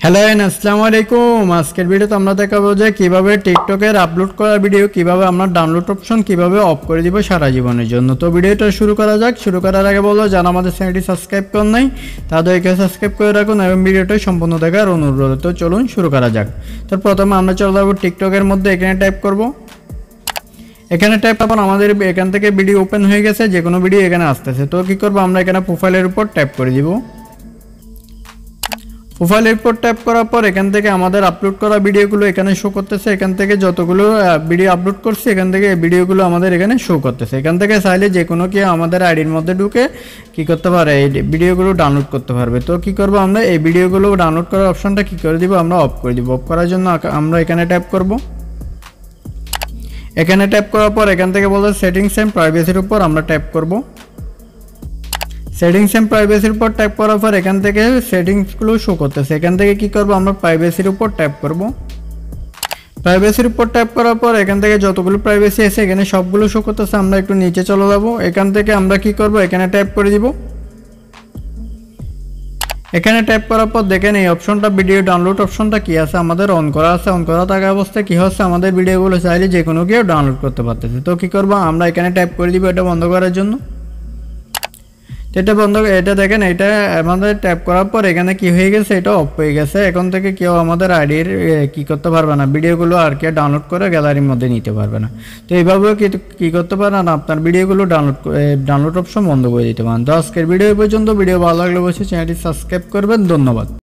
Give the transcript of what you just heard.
Hello আসসালামু আলাইকুম। আজকের ভিডিওতে আমরা দেখাবো যে কিভাবে টিকটকের আপলোড করা ভিডিও কিভাবে আমরা ডাউনলোড অপশন কিভাবে অফ করে দিব সারা জীবনের জন্য। তো ভিডিওটা শুরু করা যাক। শুরু করার আগে বলো যারা আমাদের চ্যানেলটি সাবস্ক্রাইব করেন নাই তাদেরকে সাবস্ক্রাইব করে রাখুন এবং ভিডিওটা সম্পূর্ণ দেখার অনুরোধ। তো চলুন শুরু করা যাক। তো প্রথমে আমরা চলে যাবো টিকটকের মধ্যে, এখানে টাইপ করব। এখানে টাইপ করব, আমাদের এখান থেকে ভিডিও ওপেন হয়ে গেছে, যে কোনো ভিডিও এখানে আসতেছে। তো কি করব, আমরা এখানে প্রোফাইলের উপর ট্যাপ করে দিব। প্রোফাইলের উপর ট্যাপ করার পর এখান থেকে আমাদের আপলোড করা ভিডিওগুলো এখানে শো করতেছে। এখান থেকে যতগুলো ভিডিও আপলোড করছি এখান থেকে এই ভিডিওগুলো আমাদের এখানে শো করতেছে। এখান থেকে চাইলে যে কোনো কেউ আমাদের আইডির মধ্যে ঢুকে কি করতে পারে, এই ভিডিওগুলো ডাউনলোড করতে পারবে। তো কি করব, আমরা এই ভিডিওগুলো ডাউনলোড করার অপশনটা কি করে দিব, আমরা অফ করে দিব। অফ করার জন্য আমরা এখানে ট্যাপ করব। এখানে ট্যাপ করার পর এখান থেকে বলতে সেটিংস এন্ড প্রাইভেসির উপর আমরা ট্যাপ করব। সেটিংস এন্ড প্রাইভেসির উপর ট্যাপ করার পর এখান থেকে সেটিংসগুলো শো করতেছে। এখান থেকে কি করব, আমরা প্রাইভেসির উপর ট্যাপ করব। প্রাইভেসির উপর ট্যাপ করার পর এখান থেকে যতগুলো প্রাইভেসি আছে এখানে সবগুলো শো করতেছে। আমরা একটু নিচে চলে যাব। এখান থেকে আমরা কি করব, এখানে ট্যাপ করে দিব। এখানে ট্যাপ করার পর দেখেন এই অপশনটা ভিডিও ডাউনলোড অপশনটা কি আছে আমাদের অন করা আছে। অন করা থাকা অবস্থায় কি হচ্ছে, আমাদের ভিডিওগুলো চাইলে যে কোনো কেউ ডাউনলোড করতে পারতেছে। তো কি করব, আমরা এখানে ট্যাপ করে দিব এটা বন্ধ করার জন্য। এটা বন্ধ, এটা দেখেন এটা আমাদের ট্যাপ করার পর এখানে কি হয়ে গেছে, এটা অফ হয়ে গেছে। এখন থেকে কেউ আমাদের আইডির কি করতে পারবে না, ভিডিওগুলো আর কেউ ডাউনলোড করে গ্যালারির মধ্যে নিতে পারবে না। তো এইভাবেও কি করতে পারেন, আপনার ভিডিওগুলো ডাউনলোড অপশন বন্ধ করে দিতে পারেন। তো আজকের ভিডিও পর্যন্ত। ভিডিও ভালো লাগলে অবশ্যই চ্যানেলটি সাবস্ক্রাইব করবেন। ধন্যবাদ।